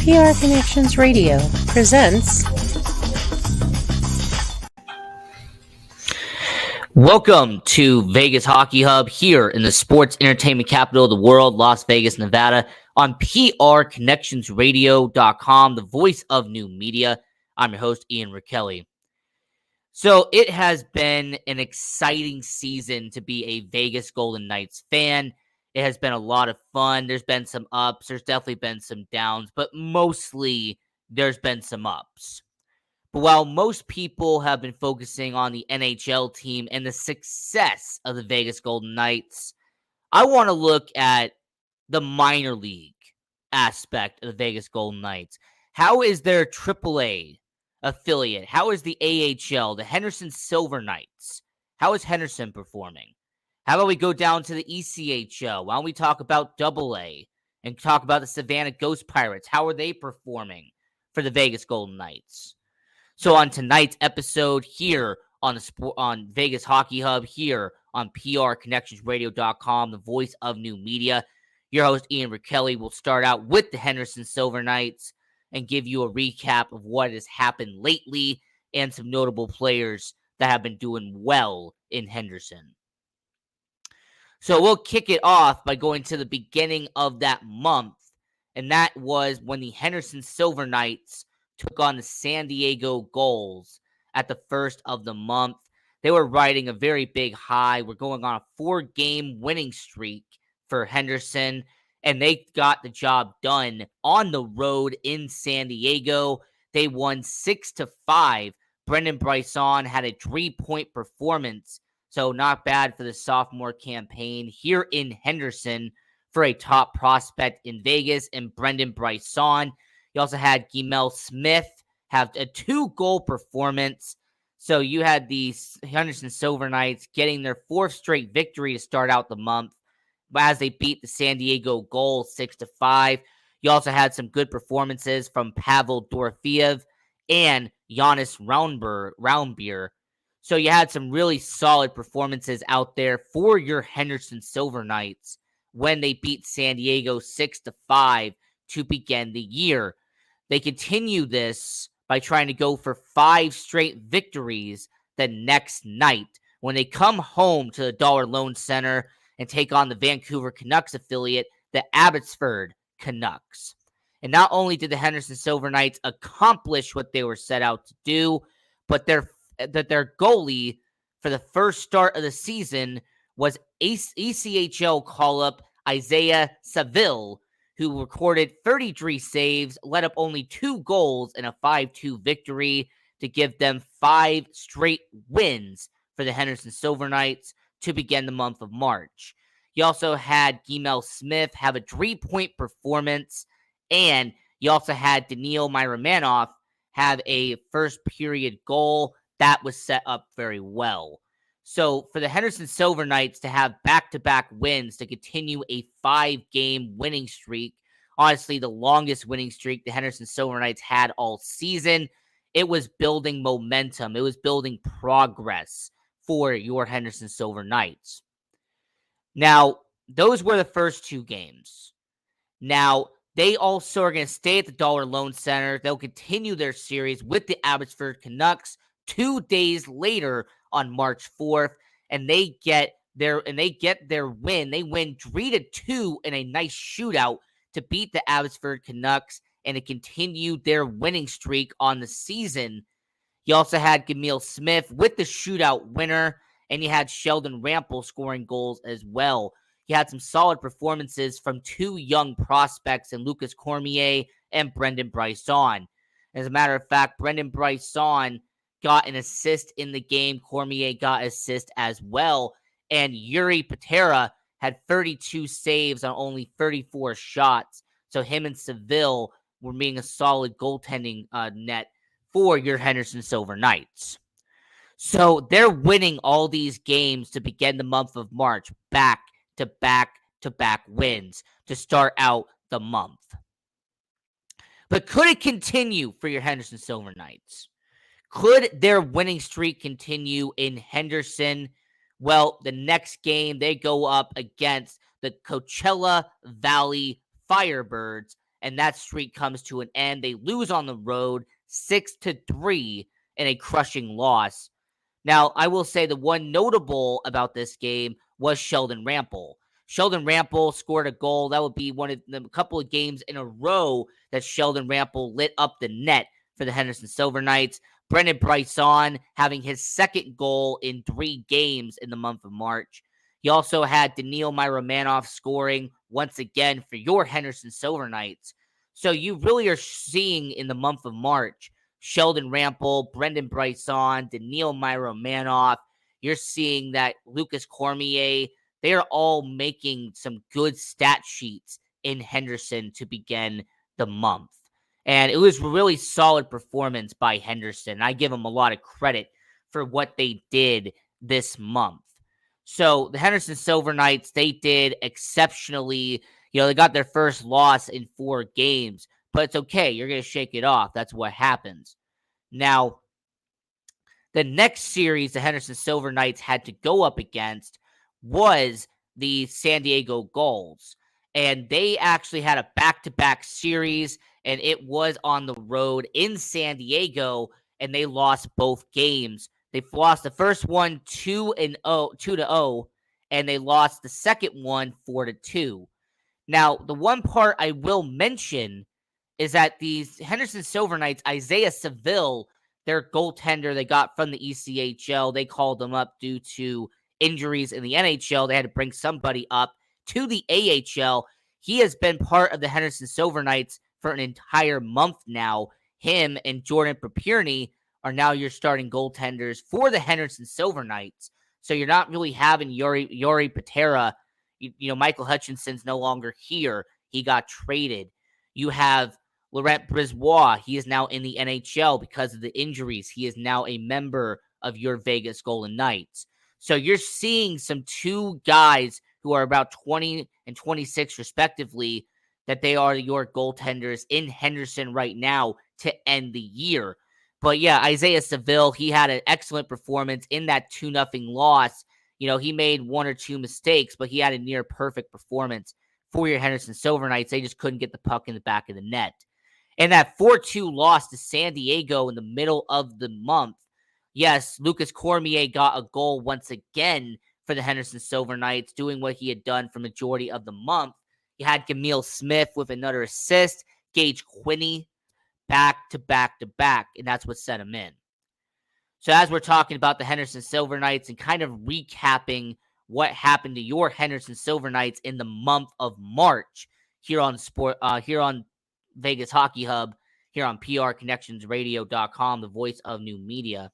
PR Connections Radio presents. Welcome to Vegas Hockey Hub here in the sports entertainment capital of the world, Las Vegas, Nevada, on prconnectionsradio.com, the voice of new media. I'm your host, Ian Rakelli. So it has been an exciting season to be a Vegas Golden Knights fan. It has been a lot of fun. There's been some ups. There's definitely been some downs, but mostly there's been some ups. But while most people have been focusing on the NHL team and the success of the Vegas Golden Knights, I want to look at the minor league aspect of the Vegas Golden Knights. How is their AAA affiliate? How is the AHL, the Henderson Silver Knights? How is Henderson performing? How about we go down to the ECHL? Why don't we talk about AA and talk about the Savannah Ghost Pirates? How are they performing for the Vegas Golden Knights? So on tonight's episode here on Vegas Hockey Hub, here on prconnectionsradio.com, the voice of new media, your host Ian Rakelli will start out with the Henderson Silver Knights and give you a recap of what has happened lately and some notable players that have been doing well in Henderson. So we'll kick it off by going to the beginning of that month, and that was when the Henderson Silver Knights took on the San Diego Gulls at the first of the month. They were riding a very big high. We're going on a 4-game winning streak for Henderson, and they got the job done on the road in San Diego. They won 6-5. Brendan Bryson had a 3-point performance, so not bad for the sophomore campaign here in Henderson for a top prospect in Vegas and Brendan Bryson. You also had Gimel Smith have a 2-goal performance. So you had the Henderson Silver Knights getting their 4th straight victory to start out the month as they beat the San Diego Gulls 6-5. You also had some good performances from Pavel Dorofeev and Giannis Roundbeer. So you had some really solid performances out there for your Henderson Silver Knights when they beat San Diego 6-5 to begin the year. They continue this by trying to go for 5 straight victories the next night when they come home to the Dollar Loan Center and take on the Vancouver Canucks affiliate, the Abbotsford Canucks. And not only did the Henderson Silver Knights accomplish what they were set out to do, but their goalie for the first start of the season was ECHL call-up Isaiah Saville, who recorded 33 saves, let up only 2 goals in a 5-2 victory to give them 5 straight wins for the Henderson Silver Knights to begin the month of March. You also had Gimel Smith have a 3-point performance, and you also had Daniil Myromanov have a first-period goal that was set up very well. So for the Henderson Silver Knights to have back-to-back wins to continue a 5-game winning streak, honestly the longest winning streak the Henderson Silver Knights had all season, it was building momentum. It was building progress for your Henderson Silver Knights. Now, those were the first 2 games. Now, they also are going to stay at the Dollar Loan Center. They'll continue their series with the Abbotsford Canucks 2 days later on March 4th, and they get their win. They win 3-2 in a nice shootout to beat the Abbotsford Canucks and to continue their winning streak on the season. You also had Gimel Smith with the shootout winner, and you had Sheldon Rampel scoring goals as well. You had some solid performances from 2 young prospects in Lucas Cormier and Brendan Bryson. As a matter of fact, Brendan Bryson got an assist in the game. Cormier got assist as well. And Yuri Patera had 32 saves on only 34 shots. So him and Seville were being a solid goaltending net for your Henderson Silver Knights. So they're winning all these games to begin the month of March, back-to-back wins to start out the month. But could it continue for your Henderson Silver Knights? Could their winning streak continue in Henderson? Well, the next game, they go up against the Coachella Valley Firebirds and that streak comes to an end. They lose on the road 6-3 in a crushing loss. Now, I will say the one notable about this game was Sheldon Rample. Sheldon Rample scored a goal. That would be one of the couple of games in a row that Sheldon Rample lit up the net for the Henderson Silver Knights. Brendan Bryson having his second goal in 3 games in the month of March. He also had Daniil Myromanoff scoring once again for your Henderson Silver Knights. So you really are seeing in the month of March Sheldon Rample, Brendan Bryson, Daniil Myromanoff. You're seeing that Lucas Cormier, they are all making some good stat sheets in Henderson to begin the month. And it was a really solid performance by Henderson. I give them a lot of credit for what they did this month. So the Henderson Silver Knights, they did exceptionally. They got their first loss in 4 games, but it's okay. You're going to shake it off. That's what happens. Now, the next series the Henderson Silver Knights had to go up against was the San Diego Gulls. And they actually had a back-to-back series, and it was on the road in San Diego, and they lost both games. They lost the first one 2-0, and they lost the second one 4-2. Now, the one part I will mention is that these Henderson Silver Knights, Isaiah Seville, their goaltender they got from the ECHL, they called them up due to injuries in the NHL. They had to bring somebody up to the AHL. He has been part of the Henderson Silver Knights for an entire month now. Him and Jordan Papirny are now your starting goaltenders for the Henderson Silver Knights. So you're not really having Yuri Patera. Michael Hutchinson's no longer here. He got traded. You have Laurent Brisebois. He is now in the NHL because of the injuries. He is now a member of your Vegas Golden Knights. So you're seeing some 2 guys who are about 20 and 26 respectively, that they are your goaltenders in Henderson right now to end the year. But yeah, Isaiah Seville, he had an excellent performance in that 2-0 loss. He made 1 or 2 mistakes, but he had a near perfect performance for your Henderson Silver Knights. They just couldn't get the puck in the back of the net. And that 4-2 loss to San Diego in the middle of the month. Yes, Lucas Cormier got a goal once again for the Henderson Silver Knights, doing what he had done for majority of the month. You had Camille Smith with another assist, Gage Quinney back to back to back, and that's what set him in. So as we're talking about the Henderson Silver Knights and kind of recapping what happened to your Henderson Silver Knights in the month of March here on Vegas Hockey Hub, here on PRConnectionsRadio.com, the voice of new media.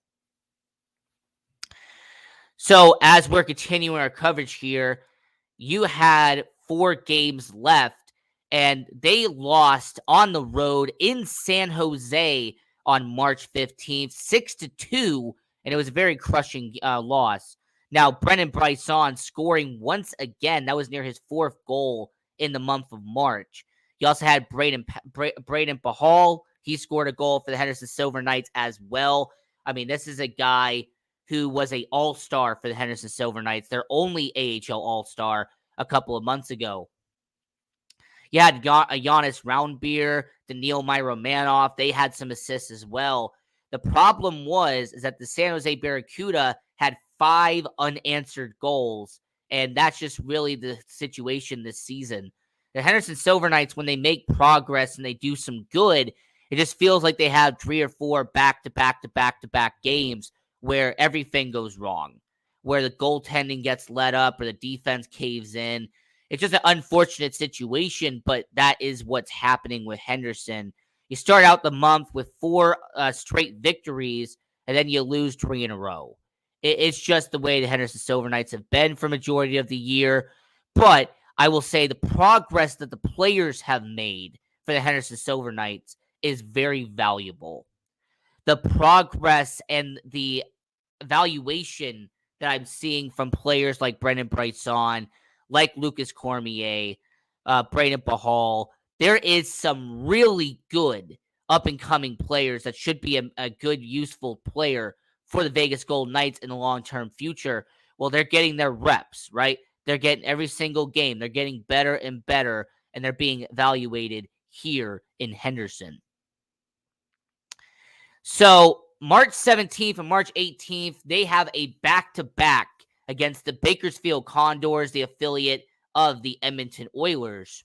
So as we're continuing our coverage here, you had 4 games left, and they lost on the road in San Jose on March 15th, 6-2, and it was a very crushing loss. Now, Brendan Bryson scoring once again. That was near his 4th goal in the month of March. You also had Braden Pahal. He scored a goal for the Henderson Silver Knights as well. I mean, this is a guy who was an all-star for the Henderson Silver Knights, their only AHL all-star a couple of months ago. You had Giannis Roundbeer, Daniil Myromanoff. They had some assists as well. The problem is that the San Jose Barracuda had 5 unanswered goals, and that's just really the situation this season. The Henderson Silver Knights, when they make progress and they do some good, it just feels like they have 3 or 4 back-to-back games where everything goes wrong, where the goaltending gets let up or the defense caves in. It's just an unfortunate situation, but that is what's happening with Henderson. You start out the month with 4 straight victories, and then you lose 3 in a row. It's just the way the Henderson Silver Knights have been for majority of the year. But I will say the progress that the players have made for the Henderson Silver Knights is very valuable. The progress and the evaluation that I'm seeing from players like Brendan Bryson, like Lucas Cormier, Braden Pahal, there is some really good up-and-coming players that should be a good, useful player for the Vegas Golden Knights in the long-term future. Well, they're getting their reps, right? They're getting every single game. They're getting better and better, and they're being evaluated here in Henderson. So March 17th and March 18th, they have a back-to-back against the Bakersfield Condors, the affiliate of the Edmonton Oilers.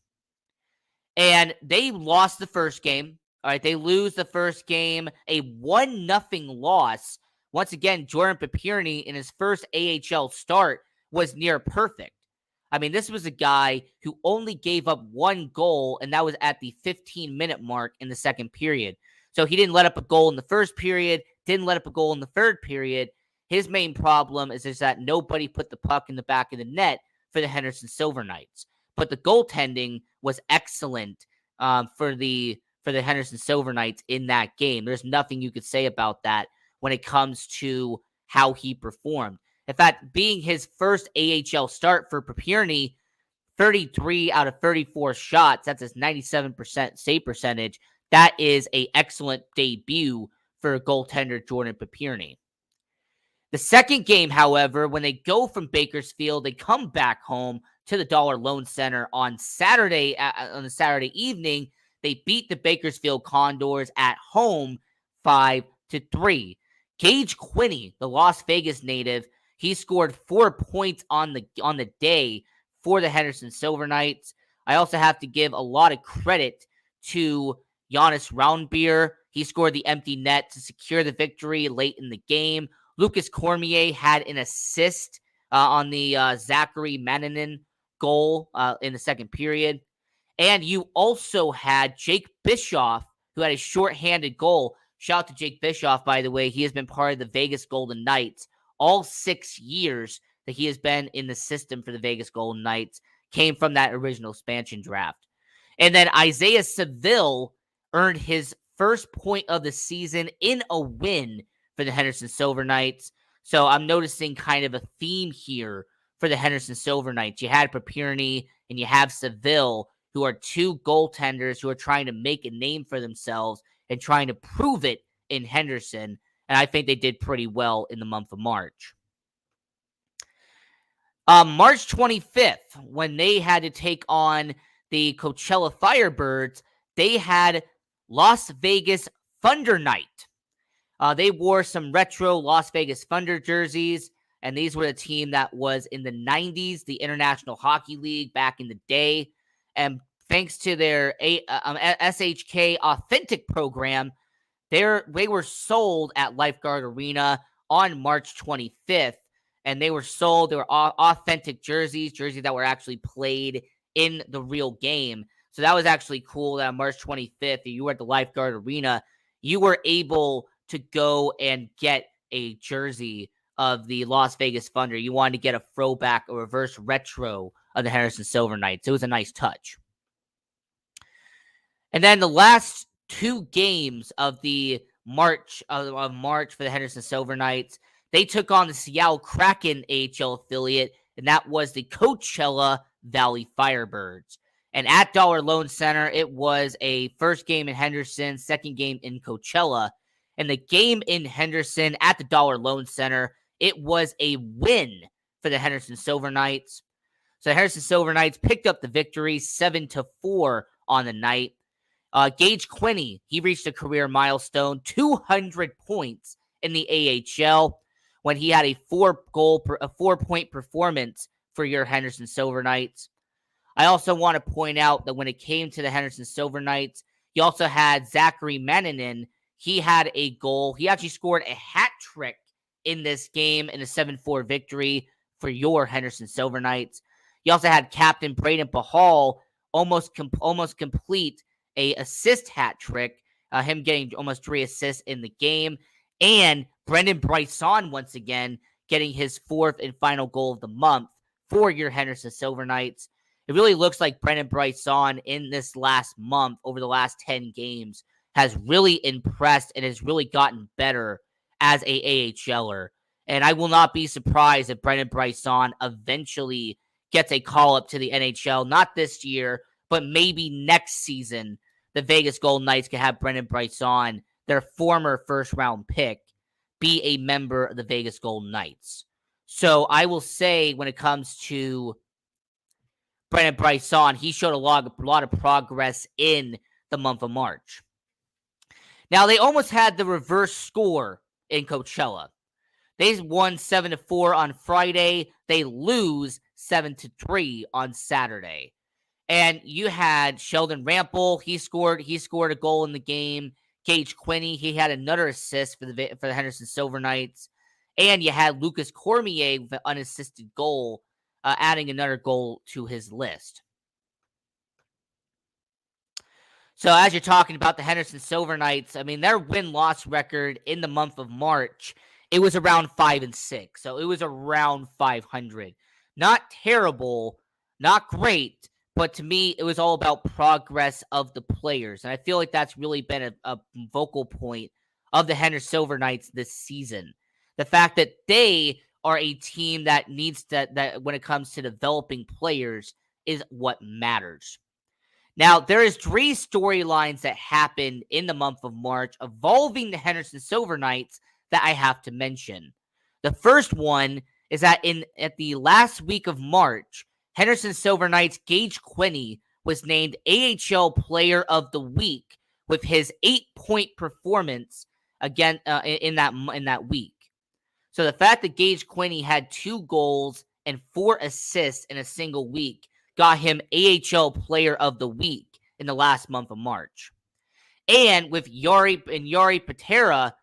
And they lost the first game. All right, they lose the first game, a 1-0 loss. Once again, Jordan Papirny in his first AHL start was near perfect. I mean, this was a guy who only gave up one goal, and that was at the 15-minute mark in the second period. So he didn't let up a goal in the first period, didn't let up a goal in the third period. His main problem is that nobody put the puck in the back of the net for the Henderson Silver Knights. But the goaltending was excellent for the Henderson Silver Knights in that game. There's nothing you could say about that when it comes to how he performed. In fact, being his first AHL start for Papirny, 33 out of 34 shots, that's his 97% save percentage. That is an excellent debut for goaltender Jordan Papirny. The second game, however, when they go from Bakersfield, they come back home to the Dollar Loan Center on Saturday, on the Saturday evening. They beat the Bakersfield Condors at home 5-3. Gage Quinney, the Las Vegas native, he scored 4 points on the day for the Henderson Silver Knights. I also have to give a lot of credit to Jonas Roundbeer. He scored the empty net to secure the victory late in the game. Lucas Cormier had an assist on the Zachary Manninen goal in the second period. And you also had Jake Bischoff, who had a shorthanded goal. Shout out to Jake Bischoff, by the way. He has been part of the Vegas Golden Knights all 6 years that he has been in the system for the Vegas Golden Knights. Came from that original expansion draft. And then Isaiah Seville earned his first point of the season in a win for the Henderson Silver Knights. So I'm noticing kind of a theme here for the Henderson Silver Knights. You had Papirny and you have Seville, who are two goaltenders who are trying to make a name for themselves and trying to prove it in Henderson. And I think they did pretty well in the month of March. March 25th, when they had to take on the Coachella Firebirds, they had Las Vegas Thunder Night. They wore some retro Las Vegas Thunder jerseys, and these were the team that was in the 90s, the International Hockey League back in the day. And thanks to their SHK Authentic program, they were sold at Lifeguard Arena on March 25th. And they were sold. They were authentic jerseys that were actually played in the real game. So that was actually cool that on March 25th, you were at the Lifeguard Arena, you were able to go and get a jersey of the Las Vegas Thunder. You wanted to get a throwback, a reverse retro of the Henderson Silver Knights. It was a nice touch. And then the last two games of the March for the Henderson Silver Knights, they took on the Seattle Kraken AHL affiliate, and that was the Coachella Valley Firebirds. And at Dollar Loan Center, it was a first game in Henderson, second game in Coachella. And the game in Henderson at the Dollar Loan Center, it was a win for the Henderson Silver Knights. So the Henderson Silver Knights picked up the victory 7-4 on the night. Gage Quinney, he reached a career milestone, 200 points in the AHL when he had a 4-point performance for your Henderson Silver Knights. I also want to point out that when it came to the Henderson Silver Knights, you also had Zachary Manninen. He had a goal. He actually scored a hat trick in this game in a 7-4 victory for your Henderson Silver Knights. You also had Captain Braden Pahal almost complete a assist hat trick, him getting almost 3 assists in the game. And Brendan Bryson once again getting his 4th and final goal of the month for your Henderson Silver Knights. It really looks like Brendan Bryson in this last month, over the last 10 games, has really impressed and has really gotten better as a AHLer. And I will not be surprised if Brendan Bryson eventually gets a call-up to the NHL, not this year, but maybe next season. The Vegas Golden Knights can have Brendan Bryson, their former first-round pick, be a member of the Vegas Golden Knights. So I will say when it comes to Brendan Bryson, he showed a lot of progress in the month of March. Now, they almost had the reverse score in Coachella. They won 7-4 on Friday. They lose 7-3 on Saturday. And you had Sheldon Rample. He scored a goal in the game. Gage Quinney, he had another assist for the Henderson Silver Knights. And you had Lucas Cormier with an unassisted goal, adding another goal to his list. So as you're talking about the Henderson Silver Knights, I mean, their win-loss record in the month of March, it was around 5-6. So it was around 500. Not terrible, not great, but to me, it was all about progress of the players. And I feel like that's really been a vocal point of the Henderson Silver Knights this season. The fact that they are a team that needs that when it comes to developing players is what matters. Now, there is 3 storylines that happened in the month of March involving the Henderson Silver Knights that I have to mention. The first one is that at the last week of March, Henderson Silver Knights' Gage Quinney was named AHL Player of the Week with his 8-point performance again in that week. So the fact that Gage Quinney had 2 goals and 4 assists in a single week got him AHL Player of the Week in the last month of March. And with Jari Patera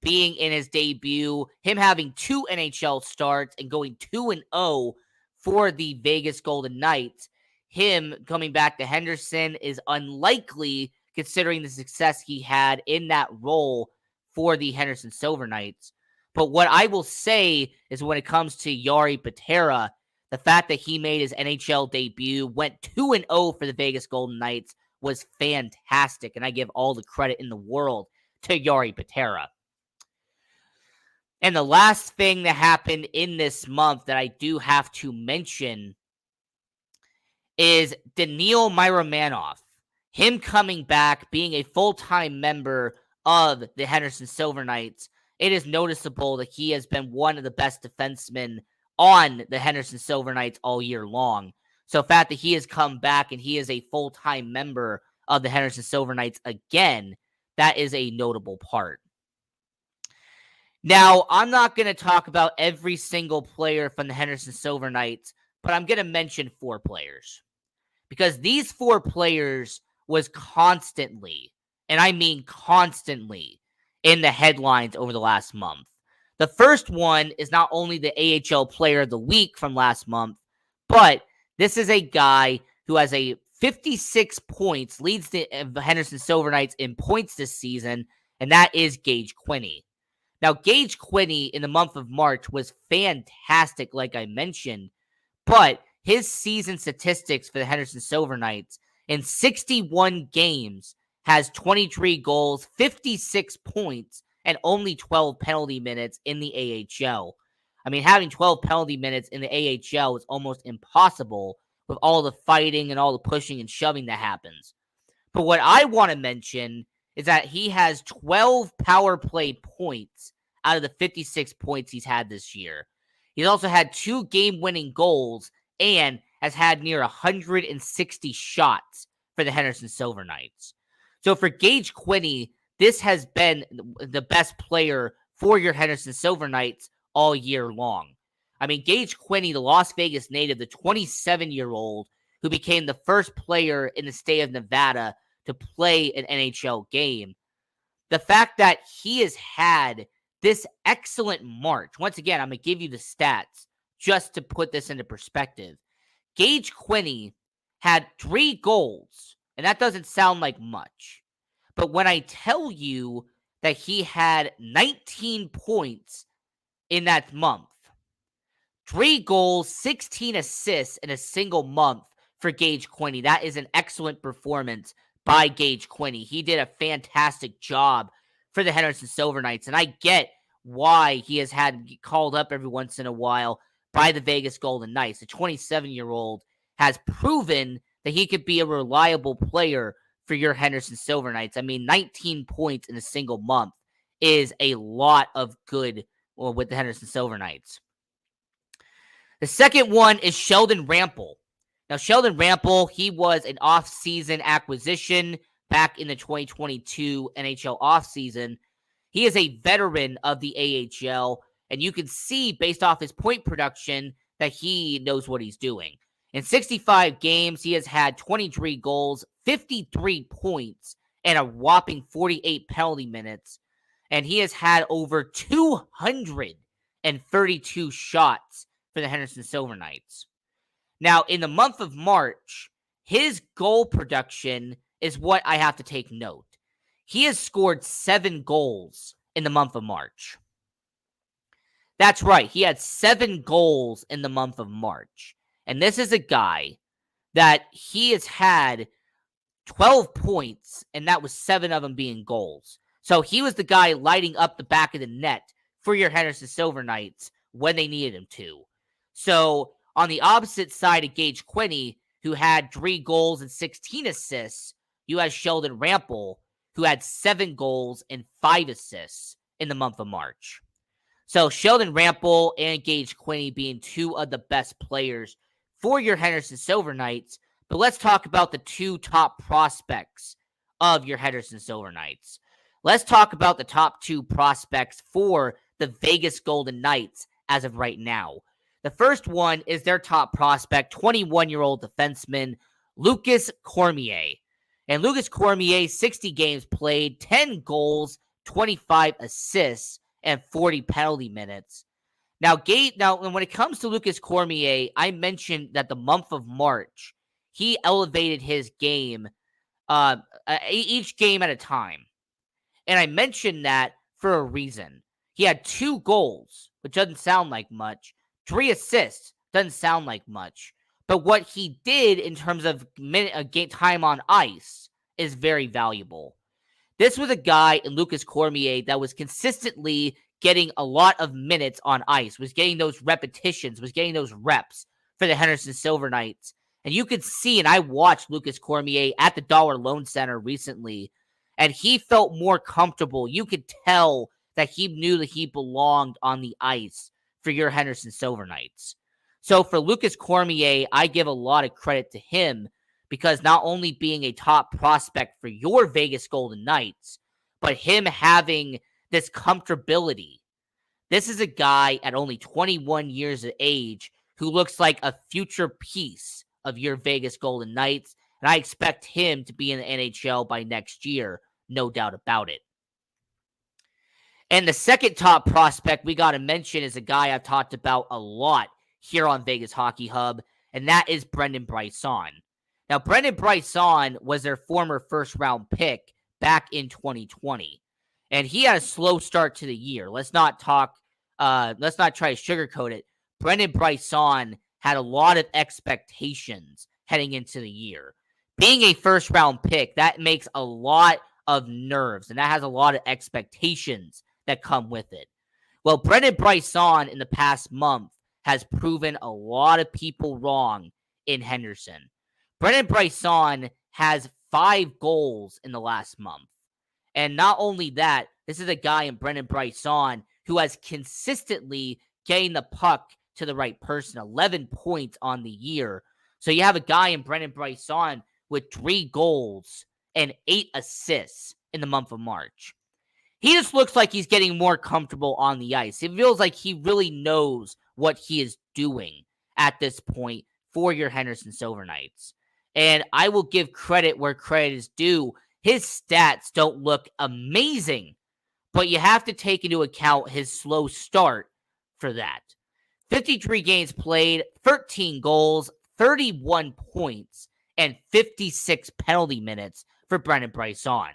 being in his debut, him having 2 NHL starts and going 2-0 for the Vegas Golden Knights, him coming back to Henderson is unlikely considering the success he had in that role for the Henderson Silver Knights. But what I will say is when it comes to Jari Patera, the fact that he made his NHL debut, went 2-0 for the Vegas Golden Knights, was fantastic, and I give all the credit in the world to Jari Patera. And the last thing that happened in this month that I do have to mention is Daniil Miromanov. Him coming back, being a full-time member of the Henderson Silver Knights, it is noticeable that he has been one of the best defensemen on the Henderson Silver Knights all year long. So the fact that he has come back and he is a full-time member of the Henderson Silver Knights again, that is a notable part. Now, I'm not going to talk about every single player from the Henderson Silver Knights, but I'm going to mention 4 players. Because these 4 players was constantly, and I mean constantly, in the headlines over the last month. The first one is not only the AHL Player of the Week from last month, but this is a guy who has a 56 points, leads the Henderson Silver Knights in points this season, and that is Gage Quinney. Now, Gage Quinney in the month of March was fantastic, like I mentioned, but his season statistics for the Henderson Silver Knights in 61 games has 23 goals, 56 points, and only 12 penalty minutes in the AHL. I mean, having 12 penalty minutes in the AHL is almost impossible with all the fighting and all the pushing and shoving that happens. But what I want to mention is that he has 12 power play points out of the 56 points he's had this year. He's also had 2 game-winning goals and has had near 160 shots for the Henderson Silver Knights. So for Gage Quinney, this has been the best player for your Henderson Silver Knights all year long. I mean, Gage Quinney, the Las Vegas native, the 27-year-old who became the first player in the state of Nevada to play an NHL game. The fact that he has had this excellent March, once again, I'm going to give you the stats just to put this into perspective. Gage Quinney had 3 goals, and that doesn't sound like much. But when I tell you that he had 19 points in that month, 3 goals, 16 assists in a single month for Gage Quinney, that is an excellent performance by Gage Quinney. He did a fantastic job for the Henderson Silver Knights, and I get why he has had called up every once in a while by the Vegas Golden Knights. The 27-year-old has proven that he could be a reliable player for your Henderson Silver Knights. I mean, 19 points in a single month is a lot of good with the Henderson Silver Knights. The second one is Sheldon Rample. Now, Sheldon Rample, he was an off-season acquisition back in the 2022 NHL offseason. He is a veteran of the AHL, and you can see based off his point production that he knows what he's doing. In 65 games, he has had 23 goals, 53 points, and a whopping 48 penalty minutes. And he has had over 232 shots for the Henderson Silver Knights. Now, in the month of March, his goal production is what I have to take note. He has scored 7 goals in the month of March. That's right. He had 7 goals in the month of March. And this is a guy that he has had 12 points, and that was 7 of them being goals. So he was the guy lighting up the back of the net for your Henderson Silver Knights when they needed him to. So on the opposite side of Gage Quinney, who had 3 goals and 16 assists, you had Sheldon Rample, who had 7 goals and 5 assists in the month of March. So Sheldon Rample and Gage Quinney being 2 of the best players for your Henderson Silver Knights. But let's talk about the 2 top prospects of your Henderson Silver Knights. Let's talk about the top 2 prospects for the Vegas Golden Knights as of right now. The first one is their top prospect, 21-year-old defenseman Lucas Cormier. And Lucas Cormier, 60 games played, 10 goals, 25 assists, and 40 penalty minutes. Now, when it comes to Lucas Cormier, I mentioned that the month of March, he elevated his game each game at a time. And I mentioned that for a reason. He had 2 goals, which doesn't sound like much. 3 assists, doesn't sound like much. But what he did in terms of game time on ice is very valuable. This was a guy in Lucas Cormier that was consistently getting a lot of minutes on ice, was getting those repetitions, was getting those reps for the Henderson Silver Knights. And you could see, and I watched Lucas Cormier at the Dollar Loan Center recently, and he felt more comfortable. You could tell that he knew that he belonged on the ice for your Henderson Silver Knights. So for Lucas Cormier, I give a lot of credit to him because not only being a top prospect for your Vegas Golden Knights, but him having this comfortability. This is a guy at only 21 years of age who looks like a future piece of your Vegas Golden Knights, and I expect him to be in the NHL by next year, no doubt about it. And the second top prospect we got to mention is a guy I've talked about a lot here on Vegas Hockey Hub, and that is Brendan Brisson. Now, Brendan Brisson was their former first-round pick back in 2020, and he had a slow start to the year. Let's not try to sugarcoat it. Brendan Brisson had a lot of expectations heading into the year. Being a first-round pick, that makes a lot of nerves, and that has a lot of expectations that come with it. Well, Brendan Brisson in the past month has proven a lot of people wrong in Henderson. Brendan Brisson has 5 goals in the last month. And not only that, this is a guy in Brendan Brisson who has consistently getting the puck to the right person, 11 points on the year. So you have a guy in Brendan Brisson with 3 goals and 8 assists in the month of March. He just looks like he's getting more comfortable on the ice. It feels like he really knows what he is doing at this point for your Henderson Silver Knights. And I will give credit where credit is due. His stats don't look amazing, but you have to take into account his slow start for that. 53 games played, 13 goals, 31 points, and 56 penalty minutes for Brendan Brisson.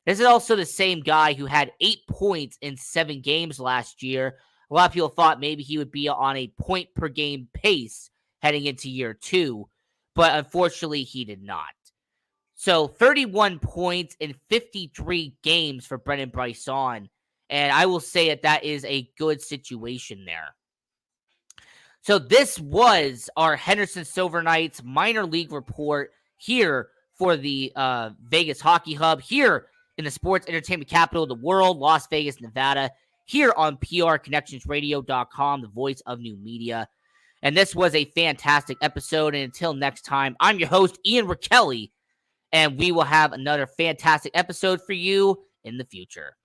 This is also the same guy who had 8 points in 7 games last year. A lot of people thought maybe he would be on a point-per-game pace heading into year 2, but unfortunately he did not. So 31 points in 53 games for Brendan Brisson, and I will say that is a good situation there. So this was our Henderson Silver Knights minor league report here for the Vegas Hockey Hub, here in the sports entertainment capital of the world, Las Vegas, Nevada, here on PRConnectionsRadio.com, the voice of new media. And this was a fantastic episode. And until next time, I'm your host, Ian Rakelli. and we will have another fantastic episode for you in the future.